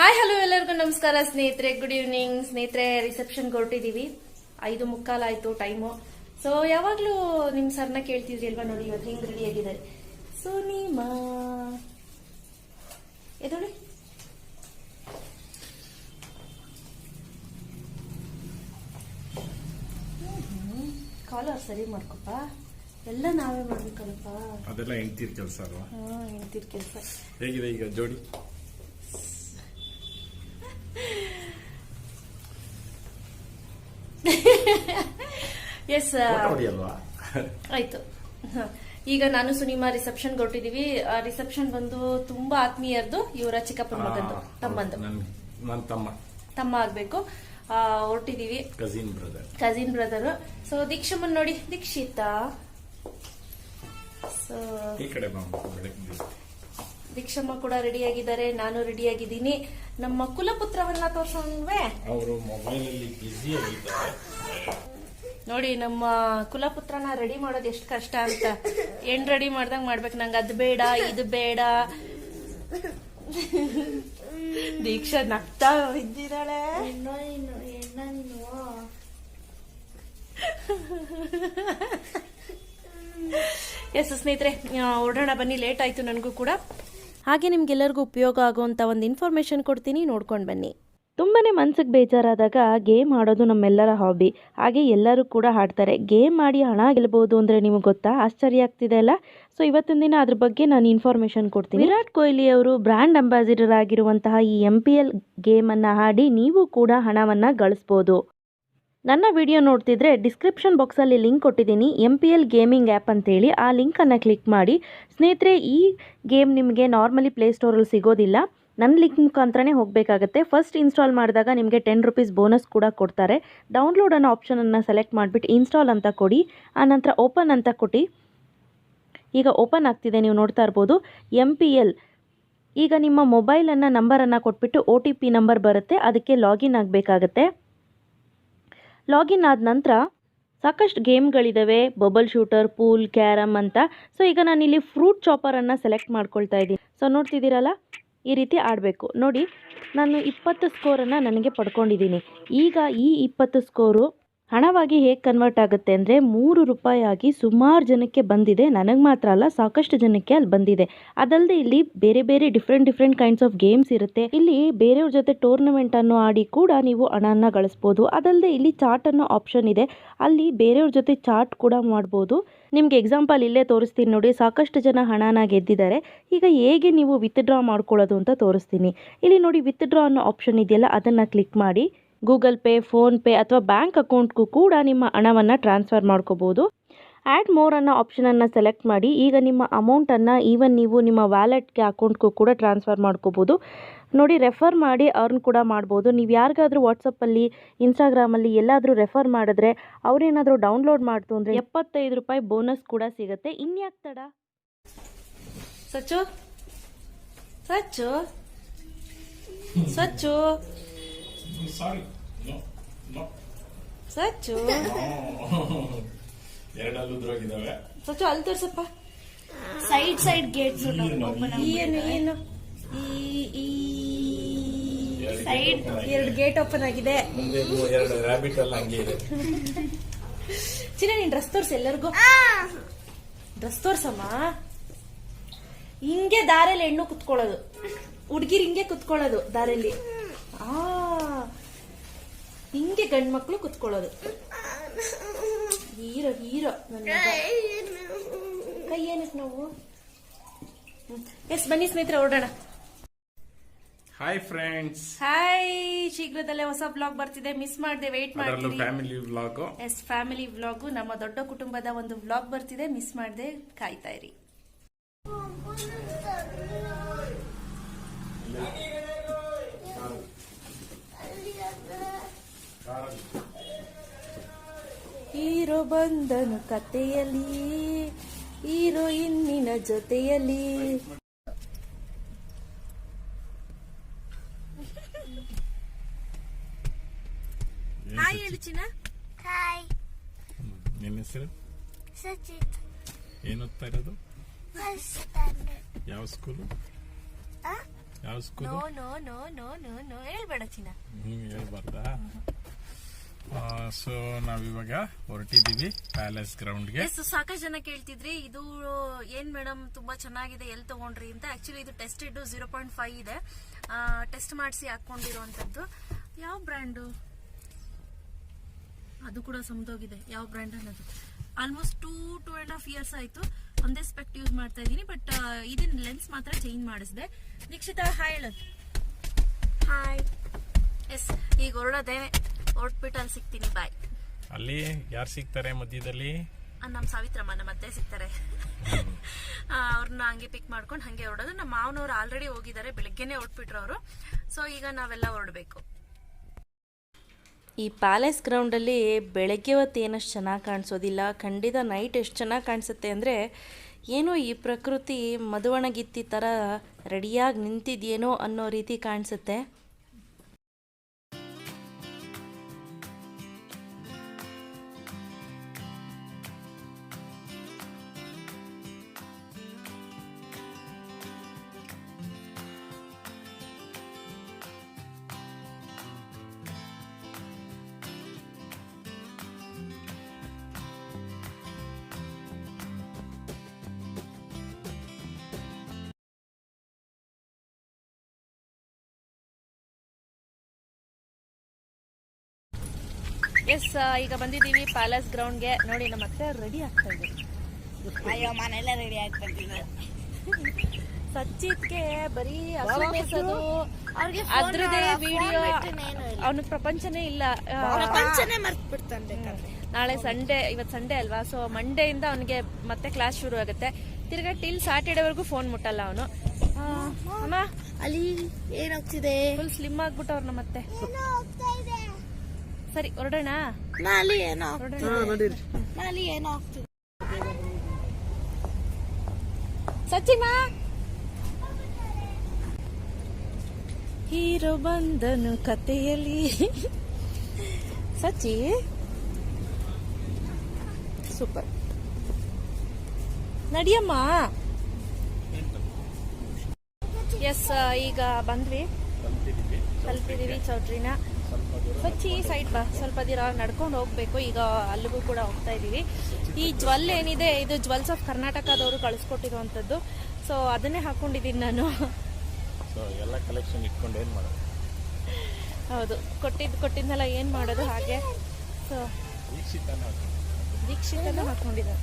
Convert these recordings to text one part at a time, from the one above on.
Hi hello ಎಲ್ಲರಿಗೂ ನಮಸ್ಕಾರ ಸ್ನೇಹಿತರೆ, ಗುಡ್ ಈವ್ನಿಂಗ್ ಸ್ನೇಹಿತರೆ. ರಿಸೆಪ್ಷನ್ಗೆ ಹೊರಟಿದೀವಿ. 5:45 ಆಯ್ತು ಟೈಮು. ಸೊ ಯಾವಾಗ್ಲೂ ನಿಮ್ ಸರ್ನ ಕೇಳ್ತಿದ್ರಿ ಅಲ್ವಾ, ನೋಡಿ ಇವತ್ತು ಹಿಂಗ್ ರೆಡಿ ಆಗಿದ್ದಾರೆ. ಸೊ ನಿಮ್ಮ ಎದೊಳಿ ಕಾಲರ್ ಸರಿ ಮಾಡ್ಕೊಪ್ಪ, ಎಲ್ಲ ನಾವೇ ಮಾಡ್ಬೇಕಲ್ಲಪ್ಪ. ಅದೆಲ್ಲ ಹೆಂಡ್ತೀರ್ ಕೆಲಸ ಅಲ್ವಾ? ಹೆಂಡ್ತೀರ್ ಕೆಲಸ. ಹೇಗಿದೆ ಈಗ ಜೋಡಿ? ಎಸ್ ಆಯ್ತು. ಈಗ ನಾನು ಸುನಿಮಾ ರಿಸೆಪ್ಷನ್ ಹೊರಟಿದೀವಿ. ರಿಸೆಪ್ಷನ್ ಬಂದು ತುಂಬಾ ಆತ್ಮೀಯರ್ದು, ಇವರ ಚಿಕ್ಕಪ್ಪನ ಮಗಂದು, ತಮ್ಮಂದು, ತಮ್ಮ ಆಗ್ಬೇಕು. ಹೊರಟಿದೀವಿ, ಕಸಿನ್ ಬ್ರದರ್. ಸೊ ದೀಕ್ಷಮ್ಮನ್ ನೋಡಿ, ದೀಕ್ಷಿತಾ. ಸೊ ದೀಕ್ಷಮ್ಮ ಕೂಡ ರೆಡಿ ಆಗಿದ್ದಾರೆ, ನಾನು ರೆಡಿ ಆಗಿದ್ದೀನಿ. ನಮ್ಮ ಕುಲಪುತ್ರವನ್ನ ತೋರ್ಸೋಣ್ವೆ? ಅವರು ಮೊಬೈಲ್ ಅಲ್ಲಿ ಬಿಸಿ ಆಗಿದ್ದಾರೆ. ನೋಡಿ ನಮ್ಮ ಕುಲಪುತ್ರನ ರೆಡಿ ಮಾಡೋದು ಎಷ್ಟು ಕಷ್ಟ ಅಂತ. ಹೆಣ್ ರೆಡಿ ಮಾಡ್ದಂಗ್ ಮಾಡ್ಬೇಕು. ನಂಗೆ ಅದು ಬೇಡ, ಇದು ಬೇಡ. ದೀಕ್ಷಾ ನಗ್ತಾ ಇದ್ದೀರಾಳೆ. ಎಸ್ ಸ್ನೇಹಿತರೆ, ಹೊರಡೋಣ ಬನ್ನಿ. ಲೇಟ್ ಆಯ್ತು ನನಗೂ ಕೂಡ. ಹಾಗೆ ನಿಮ್ಗೆಲ್ಲರಿಗೂ ಉಪಯೋಗ ಆಗುವಂತ ಒಂದು ಇನ್ಫಾರ್ಮೇಶನ್ ಕೊಡ್ತೀನಿ, ನೋಡ್ಕೊಂಡು ಬನ್ನಿ. ತುಂಬಾನೇ ಮನ್ಸಿಗೆ ಬೇಜಾರಾದಾಗ ಗೇಮ್ ಆಡೋದು ನಮ್ಮೆಲ್ಲರ ಹಾಬಿ. ಹಾಗೆ ಎಲ್ಲರೂ ಕೂಡ ಆಡ್ತಾರೆ. ಗೇಮ್ ಮಾಡಿ ಹಣ ಗೆಲ್ಬಹುದು ಅಂದ್ರೆ ನಿಮಗೆ ಗೊತ್ತಾ? ಆಶ್ಚರ್ಯ ಆಗ್ತಿದೆ ಅಲ್ಲ? ಸೊ ಇವತ್ತಿನ ದಿನ ಅದ್ರ ಬಗ್ಗೆ ನಾನು ಇನ್ಫಾರ್ಮೇಶನ್ ಕೊಡ್ತೀನಿ. ವಿರಾಟ್ ಕೊಹ್ಲಿ ಅವರು ಬ್ರ್ಯಾಂಡ್ ಅಂಬಾಸಿಡರ್ ಆಗಿರುವಂತಹ ಈ MPL ಗೇಮ್ ಅನ್ನ ಆಡಿ ನೀವು ಕೂಡ ಹಣವನ್ನ ಗಳಿಸಬಹುದು. ನನ್ನ ವಿಡಿಯೋ ನೋಡ್ತಿದ್ರೆ ಡಿಸ್ಕ್ರಿಪ್ಷನ್ ಬಾಕ್ಸಲ್ಲಿ ಲಿಂಕ್ ಕೊಟ್ಟಿದ್ದೀನಿ, MPL ಗೇಮಿಂಗ್ ಆ್ಯಪ್ ಅಂತೇಳಿ. ಆ ಲಿಂಕನ್ನು ಕ್ಲಿಕ್ ಮಾಡಿ. ಸ್ನೇಹಿತರೆ, ಈ ಗೇಮ್ ನಿಮಗೆ ನಾರ್ಮಲಿ ಪ್ಲೇಸ್ಟೋರಲ್ಲಿ ಸಿಗೋದಿಲ್ಲ. ನನ್ನ ಲಿಂಕ್ ಮುಖಾಂತರನೇ ಹೋಗಬೇಕಾಗತ್ತೆ. ಫಸ್ಟ್ ಇನ್ಸ್ಟಾಲ್ ಮಾಡಿದಾಗ ನಿಮಗೆ 10 ರೂಪೀಸ್ ಬೋನಸ್ ಕೂಡ ಕೊಡ್ತಾರೆ. ಡೌನ್ಲೋಡ್ ಅನ್ನೋ ಆಪ್ಷನನ್ನು ಸೆಲೆಕ್ಟ್ ಮಾಡಿಬಿಟ್ಟು ಇನ್ಸ್ಟಾಲ್ ಅಂತ ಕೊಡಿ. ಆನಂತರ ಓಪನ್ ಅಂತ ಕೊಟ್ಟು, ಈಗ ಓಪನ್ ಆಗ್ತಿದೆ, ನೀವು ನೋಡ್ತಾ ಇರ್ಬೋದು. MPL. ಈಗ ನಿಮ್ಮ ಮೊಬೈಲನ್ನು ನಂಬರನ್ನು ಕೊಟ್ಬಿಟ್ಟು OTP ನಂಬರ್ ಬರುತ್ತೆ, ಅದಕ್ಕೆ ಲಾಗಿನ್ ಆಗಬೇಕಾಗತ್ತೆ. ಲಾಗಿನ್ ಆದ ನಂತರ ಸಾಕಷ್ಟು ಗೇಮ್ಗಳಿದ್ದಾವೆ, ಬಬಲ್ ಶೂಟರ್, ಪೂಲ್, ಕ್ಯಾರಮ್ ಅಂತ. ಸೊ ಈಗ ನಾನಿಲ್ಲಿ ಫ್ರೂಟ್ ಚಾಪರನ್ನು ಸೆಲೆಕ್ಟ್ ಮಾಡ್ಕೊಳ್ತಾ ಇದ್ದೀನಿ. ಸೊ ನೋಡ್ತಿದ್ದೀರಲ್ಲ, ಈ ರೀತಿ ಆಡಬೇಕು. ನೋಡಿ, ನಾನು 20 ಸ್ಕೋರನ್ನು ನನಗೆ ಪಡ್ಕೊಂಡಿದ್ದೀನಿ. ಈಗ ಈ 20 ಸ್ಕೋರು ಹಣವಾಗಿ ಹೇಗೆ ಕನ್ವರ್ಟ್ ಆಗುತ್ತೆ ಅಂದರೆ, 3 ರೂಪಾಯಿ ಆಗಿ ಸುಮಾರು ಜನಕ್ಕೆ ಬಂದಿದೆ. ನನಗೆ ಮಾತ್ರ ಅಲ್ಲ, ಸಾಕಷ್ಟು ಜನಕ್ಕೆ ಅಲ್ಲಿ ಬಂದಿದೆ. ಅದಲ್ಲದೆ ಇಲ್ಲಿ ಬೇರೆ ಬೇರೆ ಡಿಫ್ರೆಂಟ್ ಕೈಂಡ್ಸ್ ಆಫ್ ಗೇಮ್ಸ್ ಇರುತ್ತೆ. ಇಲ್ಲಿ ಬೇರೆಯವ್ರ ಜೊತೆ ಟೂರ್ನಮೆಂಟ್ ಅನ್ನು ಆಡಿ ಕೂಡ ನೀವು ಹಣನ ಗಳಿಸ್ಬೋದು. ಅದಲ್ಲದೆ ಇಲ್ಲಿ ಚಾಟ್ ಅನ್ನೋ ಆಪ್ಷನ್ ಇದೆ, ಅಲ್ಲಿ ಬೇರೆಯವ್ರ ಜೊತೆ ಚಾಟ್ ಕೂಡ ಮಾಡ್ಬೋದು. ನಿಮ್ಗೆ ಎಕ್ಸಾಂಪಲ್ ಇಲ್ಲೇ ತೋರಿಸ್ತೀನಿ ನೋಡಿ. ಸಾಕಷ್ಟು ಜನ ಹಣನ ಗೆದ್ದಿದ್ದಾರೆ. ಈಗ ಹೇಗೆ ನೀವು ವಿತ್ಡ್ರಾ ಮಾಡ್ಕೊಳ್ಳೋದು ಅಂತ ತೋರಿಸ್ತೀನಿ. ಇಲ್ಲಿ ನೋಡಿ, ವಿತ್ಡ್ರಾ ಅನ್ನೋ ಆಪ್ಷನ್ ಇದೆಯಲ್ಲ, ಅದನ್ನು ಕ್ಲಿಕ್ ಮಾಡಿ. ಗೂಗಲ್ ಪೇ, ಫೋನ್ಪೇ ಅಥವಾ ಬ್ಯಾಂಕ್ ಅಕೌಂಟ್ಗೂ ಕೂಡ ನಿಮ್ಮ ಹಣವನ್ನು ಟ್ರಾನ್ಸ್ಫರ್ ಮಾಡ್ಕೋಬೋದು. ಆ್ಯಡ್ ಮೋರ್ ಅನ್ನೋ ಆಪ್ಷನನ್ನು ಸೆಲೆಕ್ಟ್ ಮಾಡಿ. ಈಗ ನಿಮ್ಮ ಅಮೌಂಟನ್ನು ಈವನ್ ನೀವು ನಿಮ್ಮ ವ್ಯಾಲೆಟ್ಗೆ ಅಕೌಂಟ್ಗೂ ಕೂಡ ಟ್ರಾನ್ಸ್ಫರ್ ಮಾಡ್ಕೋಬೋದು. ನೋಡಿ, ರೆಫರ್ ಮಾಡಿ ಅರ್ನ್ ಕೂಡ ಮಾಡ್ಬೋದು. ನೀವು ಯಾರಿಗಾದರೂ ವಾಟ್ಸಪ್ಪಲ್ಲಿ, ಇನ್ಸ್ಟಾಗ್ರಾಮಲ್ಲಿ ಎಲ್ಲಾದರೂ ರೆಫರ್ ಮಾಡಿದ್ರೆ ಅವರೇನಾದರೂ ಡೌನ್ಲೋಡ್ ಮಾಡ್ತು ಅಂದರೆ 75 ರೂಪಾಯಿ ಬೋನಸ್ ಕೂಡ ಸಿಗುತ್ತೆ. ಇನ್ಯಾಕೆ ತಡ? ಸಚ್ಚು ಸಚ್ಚು ಸಚ್ಚು ಸಚ್ಚು ಸಚ್ಚು ಅಲ್ಲಿ ತೋರ್ಸಪ್ಪ. ಸೈಡ್ ಗೇಟ್ಸ್ ಏನು ಸೈಡ್ 2 ಗೇಟ್ ಓಪನ್ ಆಗಿದೆ. ಚಿನ್ನ, ನೀನ್ ಡ್ರೆಸ್ ತೋರ್ಸ, ಎಲ್ಲರಿಗೂ ಡ್ರೆಸ್ ತೋರ್ಸಮ್ಮ. ಹಿಂಗೆ ದಾರಲ್ಲಿ ಹೆಣ್ಣು ಕುತ್ಕೊಳ್ಳೋದು, ಹುಡ್ಗಿರ್ ಹಿಂಗೆ ಕುತ್ಕೊಳ್ಳೋದು ದಾರಲ್ಲಿ. ಹಿಂಗೆ ಗಂಡ್ ಮಕ್ಳು ಕುತ್ಕೊಳ್ಳೋದು. ಹೀರೋ ನನ್ನ ಕೈ ಏನಕ್ಕೆ ನಾವು. ಎಸ್, ಬನ್ನಿ ಸ್ನೇಹಿತರೆ, ಹೊರಡೋಣ. Hi friends. ಹಾಯ್. ಶೀಘ್ರದಲ್ಲೇ ಹೊಸ ಬ್ಲಾಗ್ ಬರ್ತಿದೆ, ಮಿಸ್ ಮಾಡದೆ ವೇಟ್ ಮಾಡ್ತೀವಿ. Family vlog. Yes, family vlog. ನಮ್ಮ ದೊಡ್ಡ ಕುಟುಂಬದ ಒಂದು ವ್ಲಾಗ್ ಬರ್ತಿದೆ, ಮಿಸ್ ಮಾಡದೆ ಕಾಯ್ತಾ ಇರಿ. ಹೀರೋ ಬಂದನು ಕಥೆಯಲ್ಲಿ, ಹೀರೋಯಿನ್ನಿನ ಜೊತೆಯಲ್ಲಿ. ಹಾಯ್ ಹೇಳಿ ಚಿನ್ನ. ಹಾಯ್. ನಿನ್ನ ಹೆಸರು? ಸಚಿತ್. ಏನು ಓದ್ತಾ ಇರೋದು? First standard. ಯಾವ ಸ್ಕೂಲು? ಯಾವ school no no no no no no ಹೇಳ್ಬೇಡ ಚಿನ್ನ. ನೀವು ಹೇಳ್ಬಾರ್ದಾ? ಸೊ ನಾವಿವಾಗ ಹೊರಟಿದೀವಿ ಪ್ಯಾಲೇಸ್ ಗ್ರೌಂಡ್ಗೆ. ಸಾಕಷ್ಟು ಜನ ಕೇಳ್ತಿದ್ರಿ ಇದು ಏನ್ ಮೇಡಮ್ ತುಂಬಾ ಚೆನ್ನಾಗಿದೆ, ಎಲ್ಲಿ ತಗೊಂಡ್ರಿ ಅಂತ. ಆಕ್ಚುಲಿ ಇದು ಟೆಸ್ಟೆಡ್ 0.5 ಇದೆ, ಟೆಸ್ಟ್ ಮಾಡಿಸಿ ಹಾಕೊಂಡಿರುವಂತದ್ದು. ಯಾವ ಬ್ರ್ಯಾಂಡು ಅದು ಕೂಡ ಸಮದೋಗಿದೆ, ಯಾವ ಬ್ರ್ಯಾಂಡ್ ಅನ್ನೋದು. ಆಲ್ಮೋಸ್ಟ್ 2.5 ಇಯರ್ಸ್ ಆಯ್ತು ಒಂದೇ ಸ್ಪೆಕ್ಟ್ ಯೂಸ್ ಮಾಡ್ತಾ ಇದೀನಿ. ಬಟ್ ಇದನ್ನ ಲೆನ್ಸ್ ಮಾತ್ರ ಚೇಂಜ್ ಮಾಡಿಸಿದೆ. ದೀಕ್ಷಿತಾ ಹಾಯ್ ಹೇಳೋದು. ಹಾಯ್. ಎಸ್, ಈಗ ಹೊರಟ್ಬಿಟ್ಟು ಅಲ್ಲಿ ಸಿಗ್ತೀನಿ. ಬಾಯ್. ಅಲ್ಲಿ ಯಾರು ಸಿಗ್ತಾರೆ ಮಧ್ಯದಲ್ಲಿ? ನಮ್ ಸಾವಿತ್ರಮ್ಮ ನಮ್ಮ ಅತ್ತೆ ಸಿಗ್ತಾರೆ. ಅವ್ರನ್ನ ಹಂಗೆ ಪಿಕ್ ಮಾಡ್ಕೊಂಡು ಹಂಗೆ ಹೊರಡೋದು. ನಮ್ಮ ಮಾವನವ್ರು ಆಲ್ರೆಡಿ ಹೋಗಿದ್ದಾರೆ, ಬೆಳಗ್ಗೆನೆ ಹೊರಟ್ಬಿಟ್ರು ಅವರು. ಸೊ ಈಗ ನಾವೆಲ್ಲ ಹೊರಡ್ಬೇಕು. ಈ ಪ್ಯಾಲೇಸ್ ಗ್ರೌಂಡಲ್ಲಿ ಬೆಳಗ್ಗೆ ಹೊತ್ತು ಏನಷ್ಟು ಚೆನ್ನಾಗಿ ಕಾಣಿಸೋದಿಲ್ಲ, ಖಂಡಿತ ನೈಟ್ ಎಷ್ಟು ಚೆನ್ನಾಗಿ ಕಾಣಿಸುತ್ತೆ ಅಂದರೆ, ಏನೋ ಈ ಪ್ರಕೃತಿ ಮದುವಣಗಿತ್ತಿ ಥರ ರೆಡಿಯಾಗಿ ನಿಂತಿದೆಯೇನೋ ಅನ್ನೋ ರೀತಿ ಕಾಣಿಸುತ್ತೆ. ಎಸ್, ಈಗ ಬಂದಿದ್ದೀವಿ ಪ್ಯಾಲೇಸ್ ಗ್ರೌಂಡ್ಗೆ. ನೋಡಿ ನಮ್ಮ ಅತ್ತೆ ರೆಡಿ ಆಗ್ತಾ ಇದ್ದಾರೆ. ಅಯ್ಯೋ ಮನೆಲ್ಲ ರೆಡಿ ಆಗ್ತಿದ್ದೀನಿ. ಸಚ್ಚಿತ್ಗೆ ಬರೀ ಹಸು ಮೇಸೋದು, ಅದ್ರದೇ ವಿಡಿಯೋ, ಅವನ ಪ್ರಪಂಚನೇ ಇಲ್ಲ. ಪ್ರಪಂಚನೇ ಮರ್ತ್ ಬಿಡ್ತಾನೆ. ನಾಳೆ ಸಂಡೇ, ಇವತ್ತು ಸಂಡೇ ಅಲ್ವಾ, ಸೊ ಮಂಡೆಯಿಂದ ಅವನಿಗೆ ಮತ್ತೆ ಕ್ಲಾಸ್ ಶುರು ಆಗುತ್ತೆ. ತಿರ್ಗಾ ಟಿಲ್ ಸ್ಯಾಟರ್ಡೇವರೆಗೂ ಫೋನ್ ಮುಟ್ಟಲ್ಲ ಅವನು. ಅಮ್ಮ ಅಲ್ಲಿ ಏನಾಗ್ತಿದೆ? ಫುಲ್ ಸ್ಲಿಮ್ ಆಗ್ಬಿಟ್ಟವ್ರು ನಮ್ಮ ಅತ್ತೆ. ಸರಿ ಹೊರಡೋಣ. ಅಲ್ಲಿ ಏನೋ ಅಲ್ಲಿ ಏನೋ ಆಗ್ತಿದೆ. ಸಚಿಮಾ ಹೀರೋ ಬಂದನು ಕಥೆಯಲ್ಲಿ. ಸಚಿ ಸೂಪರ್. ನಡಿಯಮ್ಮ. ಎಸ್, ಈಗ ಬಂದ್ವಿ, ತಲುಪಿದೀವಿ ಚೌಟ್ರಿನ. ಸಚ್ಚಿ ಸೈಡ್ ಬಾ, ಸ್ವಲ್ಪ ದಿನ ನಡ್ಕೊಂಡು ಹೋಗ್ಬೇಕು. ಈಗ ಅಲ್ಲಿಗೂ ಕೂಡ ಹೋಗ್ತಾ ಇದೀವಿ. ಈ ಜ್ವಲ್ ಏನಿದೆ, ಇದು ಜ್ವಲ್ಸ್ ಆಫ್ ಕರ್ನಾಟಕದವರು ಕಳಿಸ್ಕೊಟ್ಟಿರುವಂತದ್ದು. ಸೊ ಅದನ್ನೇ ಹಾಕೊಂಡಿದ್ದೀನಿ ನಾನು. ಎಲ್ಲ ಕಲೆಕ್ಷನ್ ಇಟ್ಕೊಂಡು ಏನ್ ಮಾಡೋದು? ಹೌದು, ಕೊಟ್ಟಿದ್ನೆಲ್ಲ ಏನ್ ಮಾಡೋದು ಹಾಗೆ. ಸೊ ದೀಕ್ಷಿತನ ಹಾಕೊಂಡಿದ್ದಾರೆ.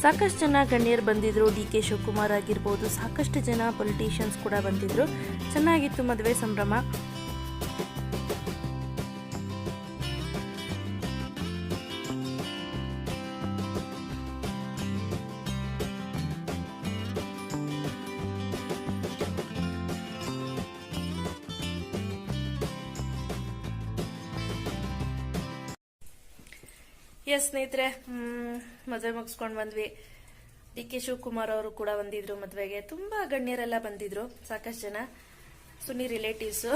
ಸಾಕಷ್ಟು ಜನ ಗಣ್ಯರು ಬಂದಿದ್ರು. ಡಿ ಕೆ ಶಿವಕುಮಾರ್ ಆಗಿರ್ಬೋದು, ಸಾಕಷ್ಟು ಜನ ಪೊಲಿಟಿಷಿಯನ್ಸ್ ಕೂಡ ಬಂದಿದ್ರು. ಚೆನ್ನಾಗಿತ್ತು ಮದುವೆ ಸಂಭ್ರಮ. ಎಸ್ ಸ್ನೇಹಿತರೆ, ಮದುವೆ ಮುಗಿಸ್ಕೊಂಡು ಬಂದ್ವಿ. ಡಿ ಕೆ ಶಿವಕುಮಾರ್ ಅವರು ಕೂಡ ಬಂದಿದ್ರು ಮದುವೆಗೆ. ತುಂಬಾ ಗಣ್ಯರೆಲ್ಲ ಬಂದಿದ್ರು, ಸಾಕಷ್ಟು ಜನ. ಸುನಿ ರಿಲೇಟಿವ್ಸು.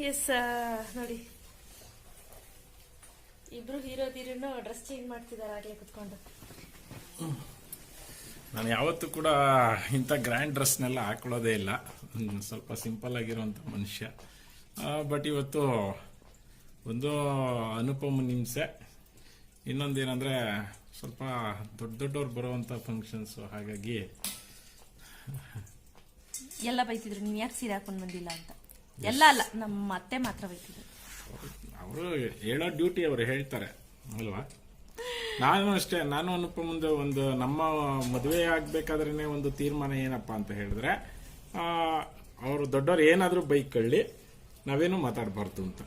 ಎಸ್ ನೋಡಿ, ಇಬ್ರು ಹೀರೋದಿರೂ ಡ್ರೆಸ್ ಚೇಂಜ್ ಮಾಡ್ತಿದ್ದಾರೆ ಆಗ್ಲೇ ಕುತ್ಕೊಂಡು. ನಾನು ಯಾವತ್ತೂ ಕೂಡ ಇಂಥ ಗ್ರ್ಯಾಂಡ್ ಡ್ರೆಸ್ನೆಲ್ಲ ಹಾಕೊಳ್ಳೋದೇ ಇಲ್ಲ, ಸ್ವಲ್ಪ ಸಿಂಪಲ್ ಆಗಿರುವಂಥ ಮನುಷ್ಯ. ಬಟ್ ಇವತ್ತು ಒಂದು ಅನುಪಮ ಹಿಂಸೆ, ಇನ್ನೊಂದೇನಂದ್ರೆ ಸ್ವಲ್ಪ ದೊಡ್ಡವ್ರು ಬರುವಂಥ ಫಂಕ್ಷನ್ಸು, ಹಾಗಾಗಿ ಎಲ್ಲ ಬೈತಿದ್ರು ನೀವ್ ಯಾಕೆ ಸೀರೆ ಹಾಕೊಂಡ್ ಬಂದಿಲ್ಲ ಅಂತ. ಎಲ್ಲ ಅಲ್ಲ, ನಮ್ಮ ಅತ್ತೆ ಮಾತ್ರ ಬೈತಿದ್ರು. ಅವರು ಹೇಳೋ ಡ್ಯೂಟಿ ಅವರು ಹೇಳ್ತಾರೆ ಅಲ್ವಾ. ನಾನು ಅಷ್ಟೇ, ನಾನು ಅನುಪಮಂದು ಒಂದು ನಮ್ಮ ಮದುವೆ ಆಗ್ಬೇಕಾದ್ರೇನೆ ಒಂದು ತೀರ್ಮಾನ ಏನಪ್ಪಾ ಅಂತ ಹೇಳಿದ್ರೆ, ಅವರು ದೊಡ್ಡವ್ರು ಏನಾದ್ರೂ ಬೈಕೊಳ್ಳಿ, ನಾವೇನು ಮಾತಾಡಬಾರ್ದು ಅಂತ.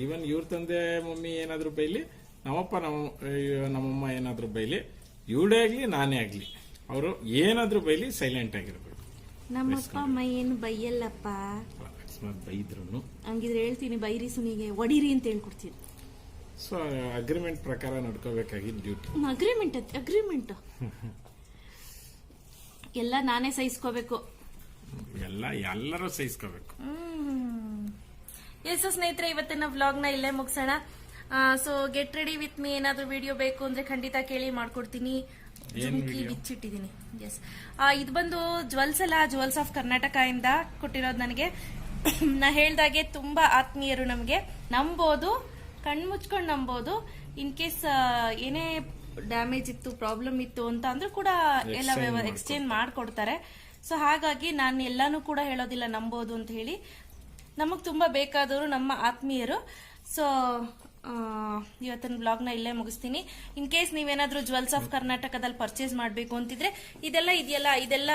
ಈವನ್ ಇವ್ರ ತಂದೆ ಮಮ್ಮಿ ಏನಾದ್ರೂ ಬೈಲಿ, ನಮ್ಮಮ್ಮ ಏನಾದ್ರೂ ಬೈಲಿ, ಇವಳೇ ಆಗ್ಲಿ ನಾನೇ ಆಗ್ಲಿ, ಅವರು ಏನಾದ್ರೂ ಬೈಲಿ ಸೈಲೆಂಟ್ ಆಗಿರ್ಬೇಕು. ನಮ್ಮಪ್ಪ ಅಮ್ಮ ಏನು ಬೈಯಲ್ಲಪ್ಪ. ಅಕಸ್ಮಾತ್ ಬೈದ್ರು ಹಂಗಿದ್ರೆ ಹೇಳ್ತೀನಿ, ಬೈರಿ ಸುನಿಗೆ ಹೊಡೀರಿ ಅಂತ ಹೇಳ್ಕೊಡ್ತೀನಿ. ಸೊ ಅಗ್ರಿಮೆಂಟ್ ಪ್ರಕಾರ ನಡ್ಕೋಬೇಕಾಗಿದ್ದು ಡ್ಯೂಟಿ. ಅಗ್ರಿಮೆಂಟ್ ಎಲ್ಲ ನಾನೇ ಸಹಿಸ್ಕೋಬೇಕು, ಎಲ್ಲರೂ ಸಹಿಸ್ಕೋಬೇಕು. ಎಸ್ ಸ್ನೇಹಿತರೆ, ಇವತ್ತಿನ ವ್ಲಾಗ್ ನ ಇಲ್ಲೇ ಮುಗಿಸೋಣ. So get ready with me. ಏನಾದ್ರೂ ವಿಡಿಯೋ ಬೇಕು ಅಂದ್ರೆ ಖಂಡಿತ ಕೇಳಿ ಮಾಡ್ಕೊಡ್ತೀನಿ. ಜುಮ್ಕಿ ಬಿಚ್ಚಿಟ್ಟಿದ್ದೀನಿ. ಎಸ್, ಇದು ಬಂದು ಜ್ಯುವೆಲ್ಸ್ ಅಲ್ಲ, ಜ್ಯುವೆಲ್ಸ್ ಆಫ್ ಕರ್ನಾಟಕ ಇಂದ ಕೊಟ್ಟಿರೋದು ನನಗೆ. ನಾ ಹೇಳ್ದಾಗೆ ತುಂಬಾ ಆತ್ಮೀಯರು, ನಮ್ಗೆ ನಂಬೋದು, ಕಣ್ಮುಚ್ಕೊಂಡು ನಂಬೋದು. ಇನ್ ಕೇಸ್ ಏನೇ ಡ್ಯಾಮೇಜ್ ಇತ್ತು, ಪ್ರಾಬ್ಲಮ್ ಇತ್ತು ಅಂತ ಅಂದ್ರೂ ಕೂಡ ಎಲ್ಲ ಎಕ್ಸ್ಚೇಂಜ್ ಮಾಡ್ಕೊಡ್ತಾರೆ. ಸೊ ಹಾಗಾಗಿ ನಾನು ಎಲ್ಲಾನು ಕೂಡ ಹೇಳೋದಿಲ್ಲ, ನಂಬೋದು ಅಂತ ಹೇಳಿ. ನಮಗ್ ತುಂಬಾ ಬೇಕಾದವರು ನಮ್ಮ ಆತ್ಮೀಯರು. ಸೊ ಇವತ್ತಿನ ಬ್ಲಾಗ್ ನ ಇಲ್ಲೇ ಮುಗಿಸ್ತೀನಿ. ಇನ್ ಕೇಸ್ ನೀವೇನಾದ್ರೂ ಜ್ಯುವೆಲ್ಸ್ ಆಫ್ ಕರ್ನಾಟಕದಲ್ಲಿ ಪರ್ಚೇಸ್ ಮಾಡ್ಬೇಕು ಅಂತಿದ್ರೆ, ಇದೆಲ್ಲ ಇದೆಯಲ್ಲ, ಇದೆಲ್ಲ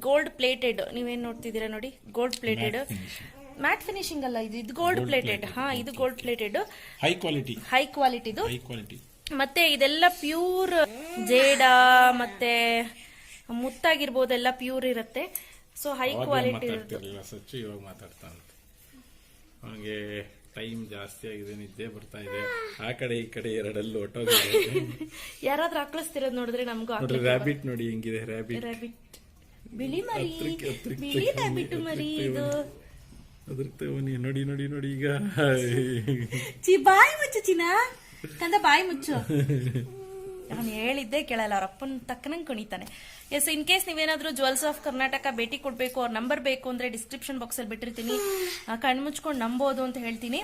ಗೋಲ್ಡ್ ಪ್ಲೇಟೆಡ್. ನೀವೇನ್ ನೋಡ್ತಿದ್ದೀರಾ ನೋಡಿ, ಗೋಲ್ಡ್ ಪ್ಲೇಟೆಡ್. ಮ್ಯಾಟ್ ಫಿನಿಶಿಂಗ್ ಅಲ್ಲ, ಇದು ಗೋಲ್ಡ್ ಪ್ಲೇಟೆಡ್. ಇದು ಗೋಲ್ಡ್ ಪ್ಲೇಟೆಡ್, ಹೈ ಕ್ವಾಲಿಟಿದು. ಮತ್ತೆ ಇದೆಲ್ಲ ಪ್ಯೂರ್ ಜೇಡ ಮತ್ತೆ ಮುತ್ತಾಗಿರ್ಬೋದೆಲ್ಲ ಪ್ಯೂರ್ ಇರುತ್ತೆ. ಸೊ ಹೈ ಕ್ವಾಲಿಟಿ ಇರುತ್ತೆ. ಇವಾಗ ಮಾತಾಡ್ತಾ ಹಾಗೆ ಟೈಮ್ ಜಾಸ್ತಿ ಆಗಿದೆ, ನಿದ್ದೆ ಬರ್ತಾ ಇದೆ. ಆ ಕಡೆ ಈ ಕಡೆ ಎರಡಲ್ಲೂ ಹೊಟ್ಟೋಗಿದೆ. ಯಾರಾದ್ರೂ ಹಾಕ್ಳಿಸ್ತಿರೋದು ನೋಡಿದ್ರೆ ನಮ್ಗೂ. ರ್ಯಾಬಿಟ್ ನೋಡಿ ಹೆಂಗಿದೆ, ರ್ಯಾಬಿಟ್ ಬಿಳಿ ಮರಿ, ಬಿಳಿ ರ್ಯಾಬಿಟ್ ಮರಿ ಇದು. ನೋಡಿ ನೋಡಿ ನೋಡಿ ಈಗ ಬಾಯಿ ಮುಚ್ಚು ಚಿನ್ನ, ಕಂದ ಬಾಯಿ ಮುಚ್ಚು. ಅವನು ಹೇಳಿದ್ದೆ ಕೇಳಲ್ಲ, ಅವ್ರ ಅಪ್ಪನ ತಕ್ಕನಂಗೆ ಕುಣಿತಾನೆ. ಎಸ್, ಇನ್ ಕೇಸ್ ನೀವೇನಾದ್ರೂ ಜ್ಯುವೆಲ್ಸ್ ಆಫ್ ಕರ್ನಾಟಕ ಭೇಟಿ ಕೊಡ್ಬೇಕು, ಅವ್ರ ನಂಬರ್ ಬೇಕು ಅಂದ್ರೆ ಡಿಸ್ಕ್ರಿಪ್ಷನ್ ಬಾಕ್ಸ್ ಅಲ್ಲಿ ಬಿಟ್ಟಿರ್ತೀನಿ, ಕಣ್ಮುಚ್ಕೊಂಡು ನಂಬೋದು ಅಂತ ಹೇಳ್ತೀನಿ.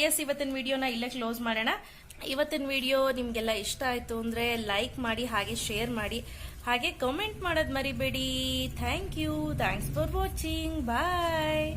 ಎಸ್, ಇವತ್ತಿನ ವಿಡಿಯೋನ ಇಲ್ಲೇ ಕ್ಲೋಸ್ ಮಾಡೋಣ. ಇವತ್ತಿನ ವಿಡಿಯೋ ನಿಮ್ಗೆಲ್ಲ ಇಷ್ಟ ಆಯ್ತು ಅಂದ್ರೆ ಲೈಕ್ ಮಾಡಿ, ಹಾಗೆ ಶೇರ್ ಮಾಡಿ, ಹಾಗೆ ಕಮೆಂಟ್ ಮಾಡೋದ್ ಮರಿಬೇಡಿ. Thank you, thanks for watching, bye.